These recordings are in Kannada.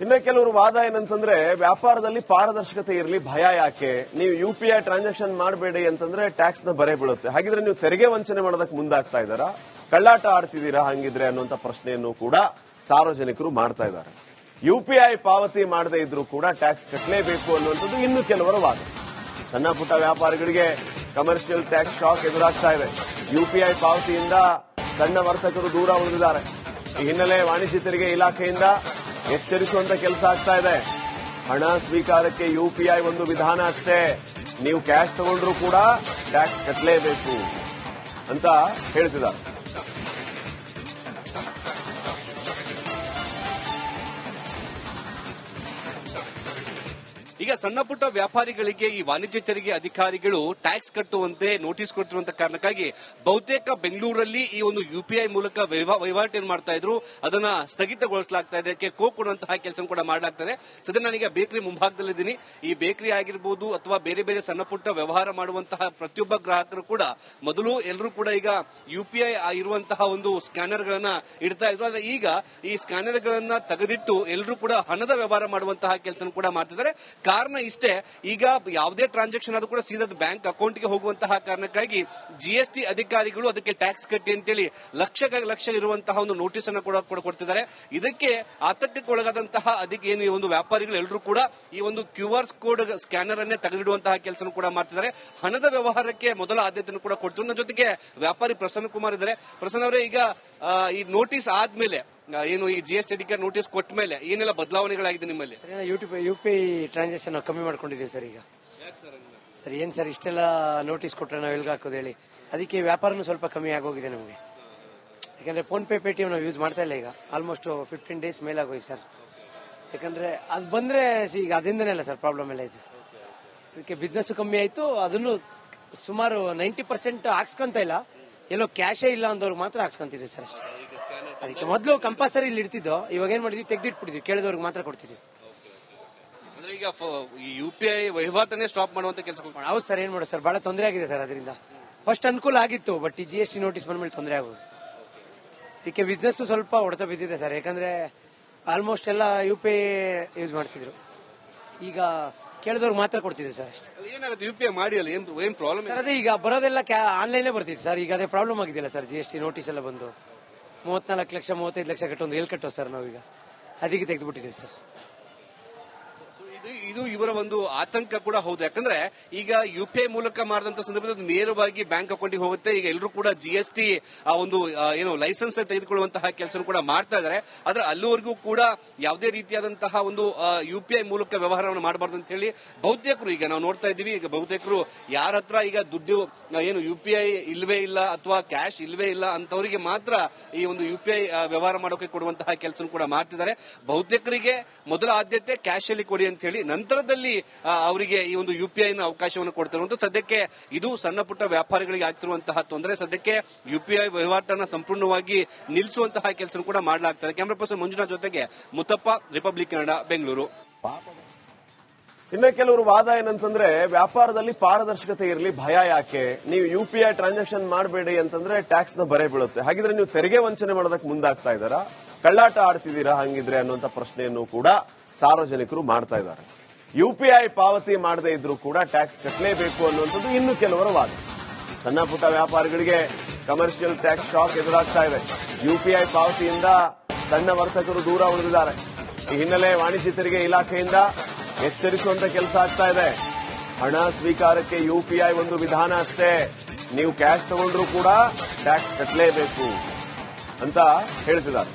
ಇನ್ನ ಕೆಲವರು ವಾದ ಏನಂತಂದ್ರೆ ವ್ಯಾಪಾರದಲ್ಲಿ ಪಾರದರ್ಶಕತೆ ಇರಲಿ, ಭಯ ಯಾಕೆ, ನೀವು ಯುಪಿಐ ಟ್ರಾನ್ಸಾಕ್ಷನ್ ಮಾಡಬೇಡಿ ಅಂತಂದ್ರೆ ಟ್ಯಾಕ್ಸ್ ನ ಬರೆ ಬೀಳುತ್ತೆ, ಹಾಗಿದ್ರೆ ನೀವು ತೆರಿಗೆ ವಂಚನೆ ಮಾಡೋದಕ್ಕೆ ಮುಂದಾಗ್ತಾ ಇದ್ದಾರಾ, ಕಳ್ಳಾಟ ಆಡ್ತಿದ್ದೀರಾ ಹಂಗಿದ್ರೆ ಅನ್ನುವಂತ ಪ್ರಶ್ನೆಯನ್ನು ಕೂಡ ಸಾರ್ವಜನಿಕರು ಮಾಡ್ತಾ ಇದ್ದಾರೆ. ಯುಪಿಐ ಪಾವತಿ ಮಾಡದೇ ಇದ್ರೂ ಕೂಡ ಟ್ಯಾಕ್ಸ್ ಕಟ್ಟಲೇಬೇಕು ಅನ್ನುವಂಥದ್ದು ಇನ್ನು ಕೆಲವರ ವಾದ. ಸಣ್ಣ ಪುಟ್ಟ ವ್ಯಾಪಾರಿಗಳಿಗೆ ಕಮರ್ಷಿಯಲ್ ಟ್ಯಾಕ್ಸ್ ಶಾಕ್ ಎದುರಾಗ್ತಾ ಇದೆ. ಯುಪಿಐ ಪಾವತಿಯಿಂದ ಸಣ್ಣ ವರ್ತಕರು ದೂರ ಉಳಿದಿದ್ದಾರೆ. ಈ ಹಿನ್ನೆಲೆ ವಾಣಿಜ್ಯ ತೆರಿಗೆ ಇಲಾಖೆಯಿಂದ ಎಚ್ಚರಿಸುವಂತ ಕೆಲಸ ಆಗ್ತಾ ಇದೆ. ಹಣ ಸ್ವೀಕಾರಕ್ಕೆ ಯುಪಿಐ ಒಂದು ವಿಧಾನ ಅಷ್ಟೇ, ನೀವು ಕ್ಯಾಶ್ ತಗೊಂಡ್ರೂ ಕೂಡ ಟ್ಯಾಕ್ಸ್ ಕಟ್ಟಲೇಬೇಕು ಅಂತ ಹೇಳ್ತಿದ್ದಾರೆ. ಈಗ ಸಣ್ಣ ಪುಟ್ಟ ವ್ಯಾಪಾರಿಗಳಿಗೆ ಈ ವಾಣಿಜ್ಯ ತೆರಿಗೆ ಅಧಿಕಾರಿಗಳು ಟ್ಯಾಕ್ಸ್ ಕಟ್ಟುವಂತೆ ನೋಟಿಸ್ ಕೊಟ್ಟಿರುವಂತಹ ಕಾರಣಕ್ಕಾಗಿ ಬಹುತೇಕ ಬೆಂಗಳೂರಲ್ಲಿ ಈ ಒಂದು ಯುಪಿಐ ಮೂಲಕ ವಹಿವಾಟು ಮಾಡ್ತಾ ಇದ್ರು, ಅದನ್ನ ಸ್ಥಗಿತಗೊಳಿಸಲಾಗ್ತಾ ಇದೆ, ಅದಕ್ಕೆ ಕೋ ಕೊಡುವಂತಹ ಕೆಲಸ ಕೂಡ ಮಾಡಲಾಗ್ತದೆ. ಸದ್ಯ ನಾನೀಗ ಬೇಕರಿ ಮುಂಭಾಗದಲ್ಲಿದ್ದೀನಿ. ಈ ಬೇಕರಿ ಆಗಿರ್ಬೋದು ಅಥವಾ ಬೇರೆ ಬೇರೆ ಸಣ್ಣ ಪುಟ್ಟ ವ್ಯವಹಾರ ಮಾಡುವಂತಹ ಪ್ರತಿಯೊಬ್ಬ ಗ್ರಾಹಕರು ಕೂಡ ಮೊದಲು ಎಲ್ಲರೂ ಕೂಡ ಈಗ ಯುಪಿಐ ಇರುವಂತಹ ಒಂದು ಸ್ಕ್ಯಾನರ್ ಗಳನ್ನ ಇಡ್ತಾ ಇದ್ರು. ಆದ್ರೆ ಈಗ ಈ ಸ್ಕ್ಯಾನರ್ ಗಳನ್ನ ತೆಗೆದಿಟ್ಟು ಎಲ್ಲರೂ ಕೂಡ ಹಣದ ವ್ಯವಹಾರ ಮಾಡುವಂತಹ ಕೆಲಸ ಕೂಡ ಮಾಡ್ತಿದ್ದಾರೆ. ಕಾರಣ ಇಷ್ಟೇ, ಈಗ ಯಾವುದೇ ಟ್ರಾನ್ಸಾಕ್ಷನ್ ಆದ್ರೂ ಕೂಡ ಸೀದಾ ಬ್ಯಾಂಕ್ ಅಕೌಂಟ್ಗೆ ಹೋಗುವಂತಹ ಕಾರಣಕ್ಕಾಗಿ ಜಿಎಸ್ಟಿ ಅಧಿಕಾರಿಗಳು ಅದಕ್ಕೆ ಟ್ಯಾಕ್ಸ್ ಕಟ್ಟಿ ಅಂತೇಳಿ ಲಕ್ಷ ಇರುವಂತಹ ಒಂದು ನೋಟಿಸ್ ಅನ್ನು ಕೂಡ ಕೊಡ್ತಿದ್ದಾರೆ. ಇದಕ್ಕೆ ಆತಂಕಕ್ಕೆ ಒಳಗಾದಂತಹ ಏನು ಈ ಒಂದು ವ್ಯಾಪಾರಿಗಳು ಎಲ್ಲರೂ ಕೂಡ ಈ ಒಂದು ಕ್ಯೂಆರ್ ಕೋಡ್ ಸ್ಕ್ಯಾನರ್ ಅನ್ನೇ ತೆಗೆದಿಡುವಂತಹ ಕೆಲಸ ಕೂಡ ಮಾಡ್ತಿದ್ದಾರೆ. ಹಣದ ವ್ಯವಹಾರಕ್ಕೆ ಮೊದಲ ಆದ್ಯತೆಯನ್ನು ಕೂಡ ಕೊಡ್ತಿದ್ರು. ನನ್ನ ಜೊತೆಗೆ ವ್ಯಾಪಾರಿ ಪ್ರಸನ್ನ ಕುಮಾರ್ ಇದ್ದಾರೆ. ಪ್ರಸನ್ನ ಅವರೇ, ಈಗ ಈ ನೋಟಿಸ್ ಆದ್ಮೇಲೆ ಏನು ಈ ಜಿಎಸ್ಟಿ ಅಧಿಕಾರಿ ನೋಟಿಸ್ ಕೊಟ್ಟ ಮೇಲೆ ಏನೆಲ್ಲ ಬದಲಾವಣೆಗಳಾಗಿದೆ ನಿಮ್ಮಲ್ಲಿ? ಯುಪಿಐ ಟ್ರಾನ್ಸಾಕ್ಷನ್ ಕಮ್ಮಿ ಮಾಡ್ಕೊಂಡಿದ್ದೀವಿ ಸರ್. ಈಗ ಸರ್ ಏನ್ ಸರ್ ಇಷ್ಟೆಲ್ಲ ನೋಟಿಸ್ ಕೊಟ್ರೆ ನಾವು ಎಲ್ಗ ಹಾಕೋದು ಹೇಳಿ, ಅದಕ್ಕೆ ವ್ಯಾಪಾರನೂ ಸ್ವಲ್ಪ ಕಮ್ಮಿ ಆಗೋಗಿದೆ ನಮಗೆ. ಯಾಕಂದ್ರೆ ಫೋನ್ ಪೇ, ಪೇಟಿಎಂ ನಾವು ಯೂಸ್ ಮಾಡ್ತಾ ಇಲ್ಲ ಈಗ. ಆಲ್ಮೋಸ್ಟ್ 15 ಡೇಸ್ ಮೇಲೆ ಆಗೋಯ್ತು ಸರ್. ಯಾಕಂದ್ರೆ ಅದು ಬಂದ್ರೆ ಈಗ ಅದರಿಂದನೇ ಅಲ್ಲ ಸರ್ ಪ್ರಾಬ್ಲಮ್ ಎಲ್ಲ ಇದೆ. ಅದಕ್ಕೆ ಬಿಸ್ನೆಸ್ ಕಮ್ಮಿ ಆಯ್ತು. ಅದನ್ನು ಸುಮಾರು 90% ಹಾಕ್ಸ್ಕೊಂತ ಇಲ್ಲ, ಎಲ್ಲೋ ಕ್ಯಾಶೇ ಇಲ್ಲ ಅಂದವ್ರಿಗೆ ಮಾತ್ರ ಹಾಕ್ಸ್ಕೊಂತಿದ್ವಿ ಸರ್ ಅಷ್ಟೇ. ಅದಕ್ಕೆ ಮೊದಲು ಕಂಪಲ್ಸರಿ ಇಲ್ಲಿ ಇಡ್ತಿದ್ದೋ, ಇವಾಗ ಏನ್ ಮಾಡಿದ್ವಿ, ತೆಗೆದಿಟ್ಬಿಟ್ಟಿದ್ವಿ, ಕೇಳಿದವ್ರಿಗೆ ಮಾತ್ರ ಕೊಡ್ತಿದ್ವಿ. ಅಂದ್ರೆ ಈಗ ಯುಪಿಐ ವಹಿವಾಟನ್ನೇ ಸ್ಟಾಪ್ ಮಾಡುವಂತ ಕೆಲಸ. ಹೌದು ಸರ್, ಏನ್ ಮಾಡೋದು ಸರ್, ಬಹಳ ತೊಂದರೆ ಆಗಿದೆ ಸರ್. ಅದರಿಂದ ಫಸ್ಟ್ ಅನುಕೂಲ ಆಗಿತ್ತು, ಬಟ್ ಈ ಜಿಎಸ್ಟಿ ನೋಟಿಸ್ ಬಂದ್ಮೇಲೆ ತೊಂದರೆ ಆಗೋದು. ಇದಕ್ಕೆ ಬಿಸ್ನೆಸ್ ಸ್ವಲ್ಪ ಹೊಡೆತ ಬಿದ್ದಿದೆ ಸರ್. ಯಾಕಂದ್ರೆ ಆಲ್ಮೋಸ್ಟ್ ಎಲ್ಲ ಯುಪಿಐ ಯೂಸ್ ಮಾಡ್ತಿದ್ರು, ಈಗ ಕೇಳಿದವ್ರಿಗೆ ಮಾತ್ರ ಕೊಡ್ತಿದ್ವಿ ಸರ್ ಅಷ್ಟೇ. ಏನಾಗುತ್ತೆ ಯುಪಿಐ ಮಾಡಿ ಅಲ್ಲ, ಏನ್ ಪ್ರಾಬ್ಲಮ್ ಸರ್? ಅದೇ ಈಗ ಬರೋದೆಲ್ಲ ಆನ್ಲೈನ್ ಬರ್ತಿತ್ತು ಸರ್. ಈಗ ಅದೇ ಪ್ರಾಬ್ಲಮ್ ಆಗಿದೆಯಲ್ಲ ಸರ್, ಜಿಎಸ್ಟಿ ನೋಟಿಸ್ ಎಲ್ಲ ಬಂದು 34 ಲಕ್ಷ 35 ಲಕ್ಷ ಕಟ್ಟೊಂದು ಎಲ್ಲಿ ಕಟ್ಟೋ ಸರ್ ನಾವೀಗ, ಅದಕ್ಕೆ ತೆಗೆದುಬಿಟ್ಟಿದ್ದೀವಿ ಸರ್. ಇದು ಇವರ ಒಂದು ಆತಂಕ ಕೂಡ ಹೌದು. ಯಾಕಂದ್ರೆ ಈಗ ಯುಪಿಐ ಮೂಲಕ ಮಾಡಿದಂತ ಸಂದರ್ಭದಲ್ಲಿ ನೇರವಾಗಿ ಬ್ಯಾಂಕ್ ಅಕೌಂಟ್ಗೆ ಹೋಗುತ್ತೆ. ಈಗ ಎಲ್ಲರೂ ಕೂಡ ಜಿಎಸ್ಟಿ ಆ ಒಂದು ಏನು ಲೈಸೆನ್ಸ್ ತೆಗೆದುಕೊಳ್ಳುವಂತಹ ಕೆಲಸ ಕೂಡ ಮಾಡ್ತಾ ಇದ್ದಾರೆ. ಆದ್ರೆ ಅಲ್ಲಿವರೆಗೂ ಕೂಡ ಯಾವುದೇ ರೀತಿಯಾದಂತಹ ಒಂದು ಯುಪಿಐ ಮೂಲಕ ವ್ಯವಹಾರವನ್ನು ಮಾಡಬಾರ್ದು ಅಂತ ಹೇಳಿ ಬಹುತೇಕರು ಈಗ ನಾವು ನೋಡ್ತಾ ಇದ್ದೀವಿ. ಈಗ ಬಹುತೇಕರು ಯಾರ ಹತ್ರ ಈಗ ದುಡ್ಡು ಏನು ಯುಪಿಐ ಇಲ್ವೇ ಇಲ್ಲ ಅಥವಾ ಕ್ಯಾಶ್ ಇಲ್ವೇ ಇಲ್ಲ ಅಂತವರಿಗೆ ಮಾತ್ರ ಈ ಒಂದು ಯುಪಿಐ ವ್ಯವಹಾರ ಮಾಡೋಕೆ ಕೊಡುವಂತಹ ಕೆಲಸ ಕೂಡ ಮಾಡ್ತಿದ್ದಾರೆ. ಬಹುತೇಕರಿಗೆ ಮೊದಲ ಆದ್ಯತೆ ಕ್ಯಾಶ್ ಅಲ್ಲಿ ಕೊಡಿ ಅಂತ ಹೇಳಿ, ನಂತರದಲ್ಲಿ ಅವರಿಗೆ ಈ ಒಂದು ಯುಪಿಐ ನ ಅವಕಾಶವನ್ನು ಕೊಡ್ತಿರುವಂತ. ಸದ್ಯಕ್ಕೆ ಇದು ಸಣ್ಣ ಪುಟ್ಟ ವ್ಯಾಪಾರಿಗಳಿಗೆ ಆಗ್ತಿರುವಂತಹ ತೊಂದರೆ. ಸದ್ಯಕ್ಕೆ ಯುಪಿಐ ವಹಿವಾಟನ್ನು ಸಂಪೂರ್ಣವಾಗಿ ನಿಲ್ಲಿಸುವಂತಹ ಕೆಲಸ ಕೂಡ ಮಾಡಲಾಗ್ತದೆ. ಕ್ಯಾಮರಾ ಪರ್ಸನ್ ಮಂಜುನಾಥ್ ಜೊತೆಗೆ ಮುತ್ತಪ್ಪ, ರಿಪಬ್ಲಿಕ್ ಕನ್ನಡ, ಬೆಂಗಳೂರು. ಇನ್ನ ಕೆಲವರು ವಾದ ಏನಂತಂದ್ರೆ ವ್ಯಾಪಾರದಲ್ಲಿ ಪಾರದರ್ಶಕತೆ ಇರಲಿ, ಭಯ ಯಾಕೆ, ನೀವು ಯುಪಿಐ ಟ್ರಾನ್ಸಾಕ್ಷನ್ ಮಾಡಬೇಡಿ ಅಂತಂದ್ರೆ ಟ್ಯಾಕ್ಸ್ ನ ಬರೆ ಬೀಳುತ್ತೆ, ಹಾಗಿದ್ರೆ ನೀವು ತೆರಿಗೆ ವಂಚನೆ ಮಾಡೋದಕ್ಕೆ ಮುಂದಾಗ್ತಾ ಇದ್ದಾರಾ, ಕಳ್ಳಾಟ ಆಡ್ತಿದ್ದೀರಾ ಹಂಗಿದ್ರೆ ಅನ್ನುವಂತ ಪ್ರಶ್ನೆಯನ್ನು ಕೂಡ ಸಾರ್ವಜನಿಕರು ಮಾಡ್ತಾ ಇದ್ದಾರೆ. ಯುಪಿಐ ಪಾವತಿ ಮಾಡದೇ ಇದ್ರೂ ಕೂಡ ಟ್ಯಾಕ್ಸ್ ಕಟ್ಟಲೇಬೇಕು ಅನ್ನುವಂಥದ್ದು ಇನ್ನು ಕೆಲವರ ವಾದ. ಸಣ್ಣ ಪುಟ್ಟ ವ್ಯಾಪಾರಿಗಳಿಗೆ ಕಮರ್ಷಿಯಲ್ ಟ್ಯಾಕ್ಸ್ ಶಾಕ್ ಎದುರಾಗ್ತಾ ಇದೆ. ಯುಪಿಐ ಪಾವತಿಯಿಂದ ಸಣ್ಣ ವರ್ತಕರು ದೂರ ಉಳಿದಿದ್ದಾರೆ. ಈ ಹಿನ್ನೆಲೆ ವಾಣಿಜ್ಯ ತೆರಿಗೆ ಇಲಾಖೆಯಿಂದ ಎಚ್ಚರಿಸುವಂತ ಕೆಲಸ ಆಗ್ತಾ ಇದೆ. ಹಣ ಸ್ವೀಕಾರಕ್ಕೆ ಯುಪಿಐ ಒಂದು ವಿಧಾನ ಅಷ್ಟೇ, ನೀವು ಕ್ಯಾಶ್ ತಗೊಂಡ್ರೂ ಕೂಡ ಟ್ಯಾಕ್ಸ್ ಕಟ್ಟಲೇಬೇಕು ಅಂತ ಹೇಳ್ತಿದ್ದಾರೆ.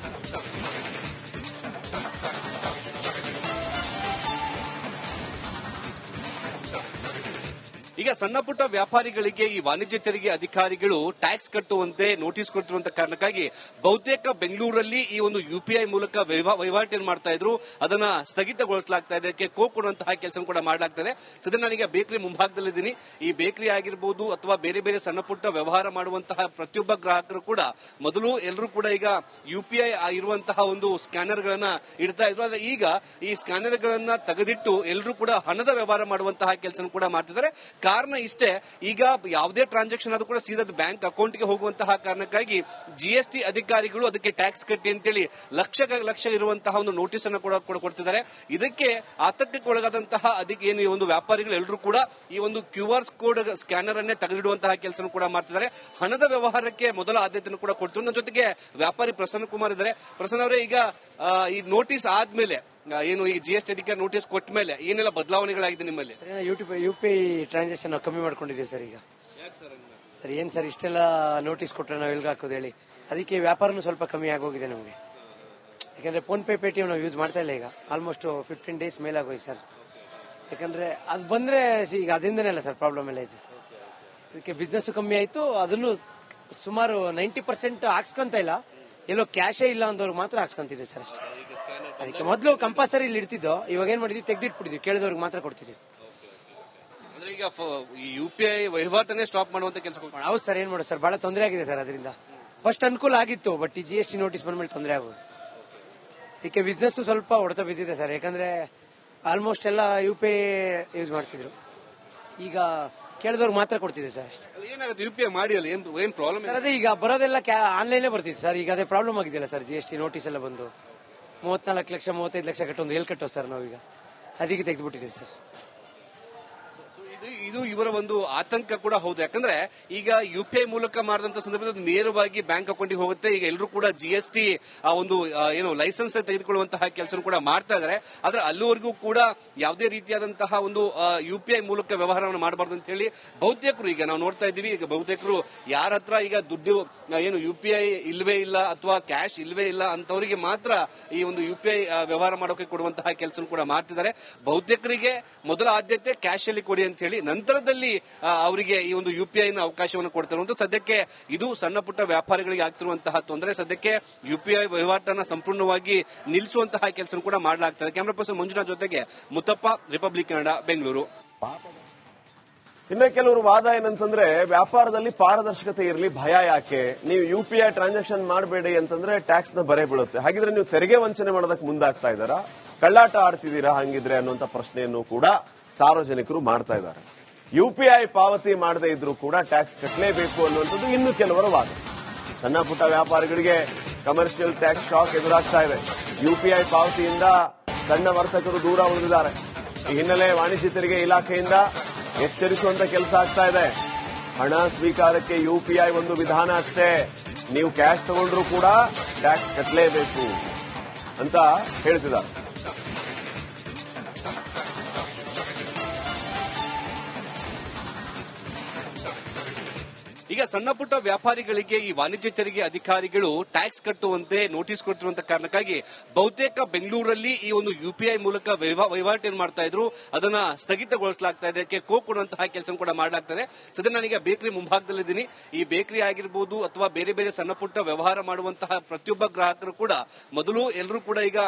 ಈಗ ಸಣ್ಣ ಪುಟ್ಟ ವ್ಯಾಪಾರಿಗಳಿಗೆ ಈ ವಾಣಿಜ್ಯ ತೆರಿಗೆ ಅಧಿಕಾರಿಗಳು ಟ್ಯಾಕ್ಸ್ ಕಟ್ಟುವಂತೆ ನೋಟಿಸ್ ಕೊಟ್ಟಿರುವಂತಹ ಕಾರಣಕ್ಕಾಗಿ ಬಹುತೇಕ ಬೆಂಗಳೂರಲ್ಲಿ ಈ ಒಂದು ಯುಪಿಐ ಮೂಲಕ ವಹಿವಾಟು ಮಾಡ್ತಾ ಇದ್ರು, ಅದನ್ನ ಸ್ಥಗಿತಗೊಳಿಸಲಾಗ್ತಾ ಇದೆ, ಅದಕ್ಕೆ ಕೋ ಕೊಡುವಂತಹ ಕೆಲಸ ಕೂಡ ಮಾಡಲಾಗ್ತದೆ. ಸದ್ಯ ನಾನೀಗ ಬೇಕರಿ ಮುಂಭಾಗದಲ್ಲಿದ್ದೀನಿ. ಈ ಬೇಕರಿ ಆಗಿರ್ಬೋದು ಅಥವಾ ಬೇರೆ ಬೇರೆ ಸಣ್ಣ ಪುಟ್ಟ ವ್ಯವಹಾರ ಮಾಡುವಂತಹ ಪ್ರತಿಯೊಬ್ಬ ಗ್ರಾಹಕರು ಕೂಡ ಮೊದಲು ಎಲ್ಲರೂ ಕೂಡ ಈಗ ಯುಪಿಐ ಇರುವಂತಹ ಒಂದು ಸ್ಕ್ಯಾನರ್ ಗಳನ್ನ ಇಡ್ತಾ ಇದ್ರು. ಆದ್ರೆ ಈಗ ಈ ಸ್ಕ್ಯಾನರ್ ಗಳನ್ನ ತೆಗೆದಿಟ್ಟು ಎಲ್ಲರೂ ಕೂಡ ಹಣದ ವ್ಯವಹಾರ ಮಾಡುವಂತಹ ಕೆಲಸ ಕೂಡ ಮಾಡ್ತಿದ್ದಾರೆ. ಕಾರಣ ಇಷ್ಟೇ, ಈಗ ಯಾವುದೇ ಟ್ರಾನ್ಸಾಕ್ಷನ್ ಆದ್ರೂ ಕೂಡ ಸೀದಾ ಬ್ಯಾಂಕ್ ಅಕೌಂಟ್ಗೆ ಹೋಗುವಂತಹ ಕಾರಣಕ್ಕಾಗಿ GST ಅಧಿಕಾರಿಗಳು ಅದಕ್ಕೆ ಟ್ಯಾಕ್ಸ್ ಕಟ್ಟಿ ಅಂತೇಳಿ ಲಕ್ಷ ಇರುವಂತಹ ಒಂದು ನೋಟಿಸ್ ಅನ್ನು ಕೂಡ ಕೊಡ್ತಿದ್ದಾರೆ. ಇದಕ್ಕೆ ಆತಂಕಕ್ಕೆ ಒಳಗಾದಂತಹ ಅದಕ್ಕೆ ಏನು ಒಂದು ವ್ಯಾಪಾರಿಗಳು ಎಲ್ಲರೂ ಕೂಡ ಈ ಒಂದು QR ಕೋಡ್ ಸ್ಕ್ಯಾನರ್ ಅನ್ನೇ ತೆಗೆದಿಡುವಂತಹ ಕೆಲಸ ಕೂಡ ಮಾಡ್ತಿದ್ದಾರೆ. ಹಣದ ವ್ಯವಹಾರಕ್ಕೆ ಮೊದಲ ಆದ್ಯತೆಯನ್ನು ಕೂಡ ಕೊಡ್ತಾರೆ. ನನ್ನ ಜೊತೆಗೆ ವ್ಯಾಪಾರಿ ಪ್ರಸನ್ನ ಕುಮಾರ್ ಇದ್ದಾರೆ. ಪ್ರಸನ್ನ ಅವರೇ, ಈಗ ಈ ನೋಟಿಸ್ ಆದ್ಮೇಲೆ ಏನು ಈ GST ಅಧಿಕಾರಿ ನೋಟಿಸ್ ಕೊಟ್ಟ ಮೇಲೆ ಏನೆಲ್ಲ ಬದಲಾವಣೆಗಳಾಗಿದೆ ನಿಮ್ಮಲ್ಲಿ? UPI ಟ್ರಾನ್ಸಾಕ್ಷನ್ ಕಮ್ಮಿ ಮಾಡ್ಕೊಂಡಿದ್ದೀವಿ ಸರ್ ಈಗ. ಸರ್ ಏನ್ ಸರ್ ಇಷ್ಟೆಲ್ಲ ನೋಟಿಸ್ ಕೊಟ್ರೆ ನಾವು ಎಲ್ಗ ಹಾಕೋದು ಹೇಳಿ, ಅದಕ್ಕೆ ವ್ಯಾಪಾರನೂ ಸ್ವಲ್ಪ ಕಮ್ಮಿ ಆಗೋಗಿದೆ ನಮಗೆ. ಯಾಕಂದ್ರೆ ಫೋನ್ಪೇ ಪೇಟಿಎಂ ನಾವು ಯೂಸ್ ಮಾಡ್ತಾ ಇಲ್ಲ ಈಗ. ಆಲ್ಮೋಸ್ಟ್ 15 ಡೇಸ್ ಮೇಲೆ ಆಗೋಯ್ತು ಸರ್. ಯಾಕಂದ್ರೆ ಅದು ಬಂದ್ರೆ ಈಗ ಅದರಿಂದನೇ ಅಲ್ಲ ಸರ್ ಪ್ರಾಬ್ಲಮ್ ಎಲ್ಲ ಇದೆ. ಅದಕ್ಕೆ ಬಿಸ್ನೆಸ್ ಕಮ್ಮಿ ಆಯ್ತು. ಅದನ್ನು ಸುಮಾರು 90% ಹಾಕ್ಸ್ಕೊಂತ ಇಲ್ಲ, ಎಲ್ಲೋ ಕ್ಯಾಶೇ ಇಲ್ಲ ಅಂದವ್ರಿಗೆ ಮಾತ್ರ ಹಾಕ್ಸ್ಕೊಂತಿದ್ವಿ ಸರ್ ಅಷ್ಟೇ. ಅದಕ್ಕೆ ಮೊದಲು ಕಂಪಲ್ಸರಿ ಇಲ್ಲಿ ಇಡ್ತಿದ್ದೋ, ಇವಾಗ ಏನ್ ಮಾಡಿದ್ವಿ ತೆಗ್ದಿಟ್ಬಿಟ್ಟಿದ್ವಿ, ಕೇಳಿದವ್ರಿಗೆ ಮಾತ್ರ ಕೊಡ್ತಿದ್ವಿ. ಈಗ UPI ವಹಿವಾಟನ್ನೇ ಸ್ಟಾಪ್ ಮಾಡುವಂತ ಕೆಲಸ. ಹೌದು ಸರ್, ಏನ್ ಮಾಡೋದು ಸರ್, ಬಹಳ ತೊಂದರೆ ಆಗಿದೆ ಸರ್. ಅದರಿಂದ ಫಸ್ಟ್ ಅನುಕೂಲ ಆಗಿತ್ತು, ಬಟ್ ಈ GST ನೋಟಿಸ್ ಬಂದ್ಮೇಲೆ ತೊಂದರೆ ಆಗೋದು. ಇದಕ್ಕೆ ಬಿಸ್ನೆಸ್ ಸ್ವಲ್ಪ ಹೊಡೆತ ಬಿದ್ದಿದೆ ಸರ್. ಯಾಕಂದ್ರೆ ಆಲ್ಮೋಸ್ಟ್ ಎಲ್ಲ UPI ಯೂಸ್ ಮಾಡ್ತಿದ್ರು, ಈಗ ಕೇಳಿದವ್ರಿಗೆ ಮಾತ್ರ ಕೊಡ್ತಿದ್ವಿ ಸರ್ ಅಷ್ಟೇ. ಏನಾಗುತ್ತೆ UPI ಮಾಡಿ ಅಲ್ಲ, ಏನ್ ಪ್ರಾಬ್ಲಮ್ ಸರ್? ಅದೇ ಈಗ ಬರೋದೆಲ್ಲ ಆನ್ಲೈನ್ ಬರ್ತಿತ್ತು ಸರ್. ಈಗ ಅದೇ ಪ್ರಾಬ್ಲಮ್ ಆಗಿದೆಯಲ್ಲ ಸರ್, GST ನೋಟಿಸ್ ಎಲ್ಲ ಬಂದು 34 ಲಕ್ಷ 35 ಲಕ್ಷ ಕಟ್ಟೊಂದು ಕಟ್ಟೋ ಸರ್ ನಾವೀಗ, ಅದಕ್ಕೆ ತೆಗೆದುಬಿಟ್ಟಿದ್ದೀವಿ ಸರ್. ಇದು ಇವರ ಒಂದು ಆತಂಕ ಕೂಡ ಹೌದು. ಯಾಕಂದ್ರೆ ಈಗ UPI ಮೂಲಕ ಮಾಡಿದಂತ ಸಂದರ್ಭದಲ್ಲಿ ನೇರವಾಗಿ ಬ್ಯಾಂಕ್ ಅಕೌಂಟ್ಗೆ ಹೋಗುತ್ತೆ. ಈಗ ಎಲ್ಲರೂ ಕೂಡ GST ಒಂದು ಏನು ಲೈಸೆನ್ಸ್ ತೆಗೆದುಕೊಳ್ಳುವಂತಹ ಕೆಲಸ ಕೂಡ ಮಾಡ್ತಾ ಇದ್ದಾರೆ. ಆದ್ರೆ ಅಲ್ಲಿವರೆಗೂ ಕೂಡ ಯಾವುದೇ ರೀತಿಯಾದಂತಹ ಒಂದು UPI ಮೂಲಕ ವ್ಯವಹಾರವನ್ನು ಮಾಡಬಾರ್ದು ಅಂತ ಹೇಳಿ ಬಹುತೇಕರು, ಈಗ ನಾವು ನೋಡ್ತಾ ಇದ್ದೀವಿ, ಈಗ ಬಹುತೇಕರು ಯಾರ ಹತ್ರ ಈಗ ದುಡ್ಡು ಏನು UPI ಇಲ್ವೇ ಇಲ್ಲ ಅಥವಾ ಕ್ಯಾಶ್ ಇಲ್ವೇ ಇಲ್ಲ ಅಂತವರಿಗೆ ಮಾತ್ರ ಈ ಒಂದು UPI ವ್ಯವಹಾರ ಮಾಡೋಕೆ ಕೊಡುವಂತಹ ಕೆಲಸ ಕೂಡ ಮಾಡ್ತಿದ್ದಾರೆ. ಬಹುತೇಕರಿಗೆ ಮೊದಲ ಆದ್ಯತೆ ಕ್ಯಾಶ್ ಅಲ್ಲಿ ಕೊಡಿ ಅಂತ ಹೇಳಿ, ನಂತರದಲ್ಲಿ ಅವರಿಗೆ ಈ ಒಂದು UPI ನ ಅವಕಾಶವನ್ನು ಕೊಡ್ತಾರೆ. ಸದ್ಯಕ್ಕೆ ಇದು ಸಣ್ಣ ಪುಟ್ಟ ವ್ಯಾಪಾರಿಗಳಿಗೆ ಆಗ್ತಿರುವಂತಹ ತೊಂದರೆ. ಸದ್ಯಕ್ಕೆ UPI ವಹಿವಾಟನ್ನ ಸಂಪೂರ್ಣವಾಗಿ ನಿಲ್ಲಿಸುವಂತಹ ಕೆಲಸ ಕೂಡ ಮಾಡಲಾಗ್ತದೆ. ಕ್ಯಾಮರಾ ಪರ್ಸನ್ ಮಂಜುನಾಥ್ ಜೊತೆಗೆ ಮುತ್ತಪ್ಪ, ರಿಪಬ್ಲಿಕ್ ಕನ್ನಡ, ಬೆಂಗಳೂರು. ಇನ್ನು ಕೆಲವರು ವಾದ ಏನಂತಂದ್ರೆ, ವ್ಯಾಪಾರದಲ್ಲಿ ಪಾರದರ್ಶಕತೆ ಇರಲಿ, ಭಯ ಯಾಕೆ? ನೀವು UPI ಟ್ರಾನ್ಸಾಕ್ಷನ್ ಮಾಡಬೇಡಿ ಅಂತಂದ್ರೆ ಟ್ಯಾಕ್ಸ್ ನ ಬರೆ ಬೀಳುತ್ತೆ. ಹಾಗಿದ್ರೆ ನೀವು ತೆರಿಗೆ ವಂಚನೆ ಮಾಡೋದಕ್ಕೆ ಮುಂದಾಗ್ತಾ ಇದ್ದಾರಾ, ಕಳ್ಳಾಟ ಆಡ್ತಿದ್ದೀರಾ ಹಂಗಿದ್ರೆ ಅನ್ನುವಂತ ಪ್ರಶ್ನೆಯನ್ನು ಕೂಡ ಸಾರ್ವಜನಿಕರು ಮಾಡ್ತಾ ಇದ್ದಾರೆ. UPI ಪಾವತಿ ಮಾಡದೇ ಇದ್ರೂ ಕೂಡ ಟ್ಯಾಕ್ಸ್ ಕಟ್ಟಲೇಬೇಕು ಅನ್ನುವಂಥದ್ದು ಇನ್ನು ಕೆಲವರ ವಾದ. ಸಣ್ಣ ಪುಟ್ಟ ವ್ಯಾಪಾರಿಗಳಿಗೆ ಕಮರ್ಷಿಯಲ್ ಟ್ಯಾಕ್ಸ್ ಶಾಕ್ ಎದುರಾಗ್ತಾ ಇದೆ. UPI ಪಾವತಿಯಿಂದ ಸಣ್ಣ ವರ್ತಕರು ದೂರ ಉಳಿದಿದ್ದಾರೆ. ಈ ಹಿನ್ನೆಲೆ ವಾಣಿಜ್ಯ ತೆರಿಗೆ ಇಲಾಖೆಯಿಂದ ಎಚ್ಚರಿಸುವಂತ ಕೆಲಸ ಆಗ್ತಾ ಇದೆ. ಹಣ ಸ್ವೀಕಾರಕ್ಕೆ UPI ಒಂದು ವಿಧಾನ ಅಷ್ಟೇ, ನೀವು ಕ್ಯಾಶ್ ತಗೊಂಡ್ರೂ ಕೂಡ ಟ್ಯಾಕ್ಸ್ ಕಟ್ಟಲೇಬೇಕು ಅಂತ ಹೇಳ್ತಿದ್ದಾರೆ. ಈಗ ಸಣ್ಣ ಪುಟ್ಟ ವ್ಯಾಪಾರಿಗಳಿಗೆ ಈ ವಾಣಿಜ್ಯ ತೆರಿಗೆ ಅಧಿಕಾರಿಗಳು ಟ್ಯಾಕ್ಸ್ ಕಟ್ಟುವಂತೆ ನೋಟಿಸ್ ಕೊಟ್ಟಿರುವಂತಹ ಕಾರಣಕ್ಕಾಗಿ ಬಹುತೇಕ ಬೆಂಗಳೂರಲ್ಲಿ ಈ ಒಂದು UPI ಮೂಲಕ ವಹಿವಾಟು ಮಾಡ್ತಾ ಇದ್ರು, ಅದನ್ನ ಸ್ಥಗಿತಗೊಳಿಸಲಾಗ್ತಾ ಇದೆ. ಕೊಡುವಂತಹ ಕೆಲಸ ಕೂಡ ಮಾಡಲಾಗ್ತದೆ. ಸದ್ಯ ನಾನೀಗ ಬೇಕರಿ ಮುಂಭಾಗದಲ್ಲಿದ್ದೀನಿ. ಈ ಬೇಕರಿ ಆಗಿರ್ಬೋದು ಅಥವಾ ಬೇರೆ ಬೇರೆ ಸಣ್ಣ ಪುಟ್ಟ ವ್ಯವಹಾರ ಮಾಡುವಂತಹ ಪ್ರತಿಯೊಬ್ಬ ಗ್ರಾಹಕರು ಕೂಡ ಮೊದಲು ಎಲ್ಲರೂ ಕೂಡ ಈಗ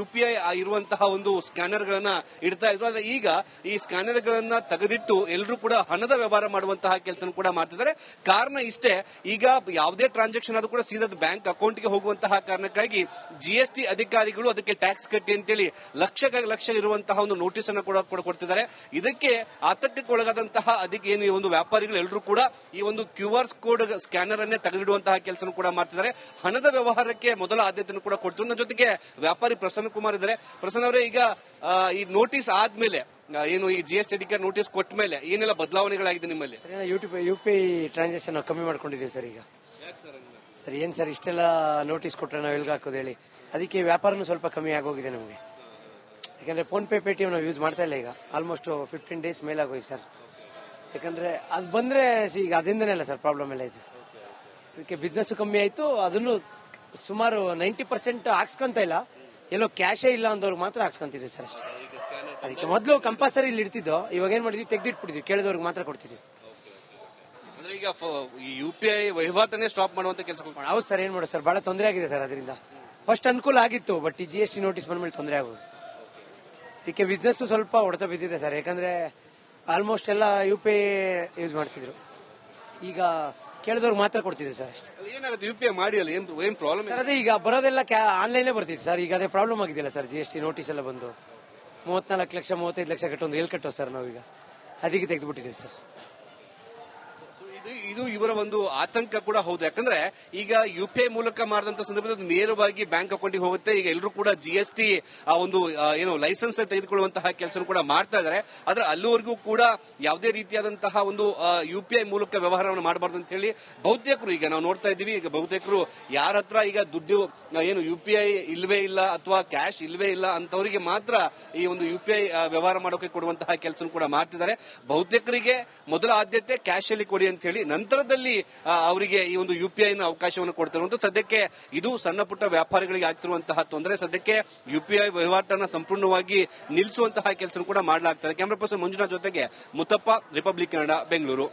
UPI ಇರುವಂತಹ ಒಂದು ಸ್ಕ್ಯಾನರ್ ಗಳನ್ನ ಇಡ್ತಾ ಇದ್ರು. ಆದ್ರೆ ಈಗ ಈ ಸ್ಕ್ಯಾನರ್ ಗಳನ್ನ ತೆಗೆದಿಟ್ಟು ಎಲ್ಲರೂ ಕೂಡ ಹಣದ ವ್ಯವಹಾರ ಮಾಡುವಂತಹ ಕೆಲಸ ಕೂಡ ಮಾಡ್ತಿದ್ದಾರೆ. ಕಾರಣ ಇಷ್ಟೇ, ಈಗ ಯಾವುದೇ ಟ್ರಾನ್ಸಾಕ್ಷನ್ ಆದ್ರೂ ಕೂಡ ಸೀದಾ ಬ್ಯಾಂಕ್ ಅಕೌಂಟ್ಗೆ ಹೋಗುವಂತಹ ಕಾರಣಕ್ಕಾಗಿ GST ಅಧಿಕಾರಿಗಳು ಅದಕ್ಕೆ ಟ್ಯಾಕ್ಸ್ ಕಟ್ಟಿ ಅಂತೇಳಿ ಲಕ್ಷ ಇರುವಂತಹ ಒಂದು ನೋಟಿಸ್ ಅನ್ನು ಕೂಡ ಕೊಡ್ತಿದ್ದಾರೆ. ಇದಕ್ಕೆ ಆತಂಕಕ್ಕೆ ಒಳಗಾದಂತಹ ಅದಕ್ಕೆ ಏನು ಒಂದು ವ್ಯಾಪಾರಿಗಳು ಎಲ್ಲರೂ ಕೂಡ ಈ ಒಂದು QR ಕೋಡ್ ಸ್ಕ್ಯಾನರ್ ಅನ್ನೇ ತೆಗೆದಿಡುವಂತಹ ಕೆಲಸ ಕೂಡ ಮಾಡ್ತಿದ್ದಾರೆ. ಹಣದ ವ್ಯವಹಾರಕ್ಕೆ ಮೊದಲ ಆದ್ಯತೆಯನ್ನು ಕೂಡ ಕೊಡ್ತಾರೆ. ನನ್ನ ಜೊತೆಗೆ ವ್ಯಾಪಾರಿ ಪ್ರಸನ್ನ ಕುಮಾರ್ ಇದ್ದಾರೆ. ಪ್ರಸನ್ನ ಅವರೇ, ಈಗ ಈ ನೋಟಿಸ್ ಆದ್ಮೇಲೆ ಏನು ಈ GST ಅಧಿಕಾರಿ ನೋಟಿಸ್ ಕೊಟ್ಟ ಮೇಲೆ ಏನೆಲ್ಲ ಬದಲಾವಣೆಗಳಾಗಿದೆ ನಿಮ್ಮಲ್ಲಿ? UPI ಟ್ರಾನ್ಸಾಕ್ಷನ್ ಕಮ್ಮಿ ಮಾಡ್ಕೊಂಡಿದ್ದೀವಿ ಸರ್ ಈಗ. ಸರ್ ಏನ್ ಸರ್ ಇಷ್ಟೆಲ್ಲ ನೋಟಿಸ್ ಕೊಟ್ರೆ ನಾವು ಎಲ್ಗ ಹಾಕೋದು ಹೇಳಿ, ಅದಕ್ಕೆ ವ್ಯಾಪಾರನೂ ಸ್ವಲ್ಪ ಕಮ್ಮಿ ಆಗೋಗಿದೆ ನಮಗೆ. ಯಾಕಂದ್ರೆ ಫೋನ್ಪೇ ಪೇಟಿಎಂ ನಾವು ಯೂಸ್ ಮಾಡ್ತಾ ಇಲ್ಲ ಈಗ. ಆಲ್ಮೋಸ್ಟ್ 15 ಡೇಸ್ ಮೇಲೆ ಆಗೋಯ್ತು ಸರ್. ಯಾಕಂದ್ರೆ ಅದು ಬಂದ್ರೆ ಈಗ ಅದರಿಂದನೇ ಅಲ್ಲ ಸರ್ ಪ್ರಾಬ್ಲಮ್ ಎಲ್ಲ ಇದೆ. ಅದಕ್ಕೆ ಬಿಸ್ನೆಸ್ ಕಮ್ಮಿ ಆಯ್ತು. ಅದನ್ನು ಸುಮಾರು 90% ಹಾಕ್ಸ್ಕೊಂತ ಇಲ್ಲ, ಎಲ್ಲೋ ಕ್ಯಾಶೇ ಇಲ್ಲ ಅಂದವ್ರಿಗೆ ಮಾತ್ರ ಹಾಕ್ಸ್ಕೊಂತಿದ್ವಿ ಸರ್ ಅಷ್ಟೇ. ಅದಕ್ಕೆ ಮೊದಲು ಕಂಪಲ್ಸರಿ ಇಲ್ಲಿ ಇಡ್ತಿದ್ದೋ, ಇವಾಗ ಏನ್ ಮಾಡಿದ್ವಿ ತೆಗ್ದಿಟ್ಬಿಟ್ಟಿದ್ವಿ, ಕೇಳಿದವ್ರಿಗೆ ಮಾತ್ರ ಕೊಡ್ತಿದ್ವಿ. ಈಗ UPI ವಹಿವಾಟನ್ನೇ ಸ್ಟಾಪ್ ಮಾಡುವಂತ ಕೆಲಸ. ಹೌದು ಸರ್, ಏನ್ ಮಾಡೋದು ಸರ್, ಬಹಳ ತೊಂದರೆ ಆಗಿದೆ ಸರ್. ಅದರಿಂದ ಫಸ್ಟ್ ಅನುಕೂಲ ಆಗಿತ್ತು, ಬಟ್ ಈ GST ನೋಟಿಸ್ ಬಂದ್ಮೇಲೆ ತೊಂದರೆ ಆಗೋದು. ಇದಕ್ಕೆ ಬಿಸ್ನೆಸ್ ಸ್ವಲ್ಪ ಹೊಡೆತ ಬಿದ್ದಿದೆ ಸರ್. ಯಾಕಂದ್ರೆ ಆಲ್ಮೋಸ್ಟ್ ಎಲ್ಲ UPI ಯೂಸ್ ಮಾಡ್ತಿದ್ರು, ಈಗ ಕೇಳಿದವ್ರಿಗೆ ಮಾತ್ರ ಕೊಡ್ತಿದ್ವಿ ಸರ್ ಅಷ್ಟೇ. ಏನಾಗುತ್ತೆ UPI ಮಾಡಿ ಅಲ್ಲ, ಏನ್ ಪ್ರಾಬ್ಲಮ್? ಸರ್ ಅದೇ ಈಗ ಬರೋದೆಲ್ಲ ಆನ್ಲೈನ್ ಬರ್ತಿತ್ತು ಸರ್. ಈಗ ಅದೇ ಪ್ರಾಬ್ಲಮ್ ಆಗಿದೆಯಲ್ಲ ಸರ್, GST ನೋಟಿಸ್ ಎಲ್ಲ ಬಂದು 34 ಲಕ್ಷ 35 ಲಕ್ಷ ಕಟ್ಟೊಂದು ಕಟ್ಟೋ ಸರ್ ನಾವೀಗ, ಅದಕ್ಕೆ ತೆಗೆದುಬಿಟ್ಟಿದ್ದೀವಿ ಸರ್. ಇದು ಇವರ ಒಂದು ಆತಂಕ ಕೂಡ ಹೌದು. ಯಾಕಂದ್ರೆ ಈಗ ಯುಪಿಐ ಮೂಲಕ ಮಾಡಿದಂತ ಸಂದರ್ಭದಲ್ಲಿ ನೇರವಾಗಿ ಬ್ಯಾಂಕ್ ಅಕೌಂಟ್ಗೆ ಹೋಗುತ್ತೆ. ಈಗ ಎಲ್ಲರೂ ಕೂಡ ಜಿಎಸ್ಟಿ ಒಂದು ಏನು ಲೈಸೆನ್ಸ್ ತೆಗೆದುಕೊಳ್ಳುವಂತಹ ಕೆಲಸ ಕೂಡ ಮಾಡ್ತಾ ಇದ್ದಾರೆ. ಆದ್ರೆ ಅಲ್ಲಿವರೆಗೂ ಕೂಡ ಯಾವುದೇ ರೀತಿಯಾದಂತಹ ಒಂದು ಯುಪಿಐ ಮೂಲಕ ವ್ಯವಹಾರವನ್ನು ಮಾಡಬಾರ್ದು ಅಂತ ಹೇಳಿ ಬಹುತೇಕರು ಈಗ ನಾವು ನೋಡ್ತಾ ಇದ್ದೀವಿ. ಈಗ ಬಹುತೇಕರು ಯಾರ ಹತ್ರ ಈಗ ದುಡ್ಡು ಏನು ಯುಪಿಐ ಇಲ್ವೇ ಇಲ್ಲ ಅಥವಾ ಕ್ಯಾಶ್ ಇಲ್ವೇ ಇಲ್ಲ ಅಂತವರಿಗೆ ಮಾತ್ರ ಈ ಒಂದು ಯುಪಿಐ ವ್ಯವಹಾರ ಮಾಡೋಕೆ ಕೊಡುವಂತಹ ಕೆಲಸ ಕೂಡ ಮಾಡ್ತಿದ್ದಾರೆ. ಬಹುತೇಕರಿಗೆ ಮೊದಲ ಆದ್ಯತೆ ಕ್ಯಾಶ್ ಅಲ್ಲಿ ಕೊಡಿ ಅಂತ ಹೇಳಿ ನಂತರದಲ್ಲಿ ಅವರಿಗೆ ಈ ಒಂದು ಯುಪಿಐ ನ ಅವಕಾಶವನ್ನು ಕೊಡ್ತಿರುವಂತ. ಸದ್ಯಕ್ಕೆ ಇದು ಸಣ್ಣ ಪುಟ್ಟ ವ್ಯಾಪಾರಿಗಳಿಗೆ ಆಗ್ತಿರುವಂತಹ ತೊಂದರೆ. ಸದ್ಯಕ್ಕೆ ಯುಪಿಐ ವಹಿವಾಟನ್ನು ಸಂಪೂರ್ಣವಾಗಿ ನಿಲ್ಲಿಸುವಂತಹ ಕೆಲಸ ಕೂಡ ಮಾಡಲಾಗ್ತದೆ. ಕ್ಯಾಮರಾ ಪರ್ಸನ್ ಮಂಜುನಾಥ್ ಜೊತೆಗೆ ಮುತ್ತಪ್ಪ, ರಿಪಬ್ಲಿಕ್ ಕನ್ನಡ, ಬೆಂಗಳೂರು.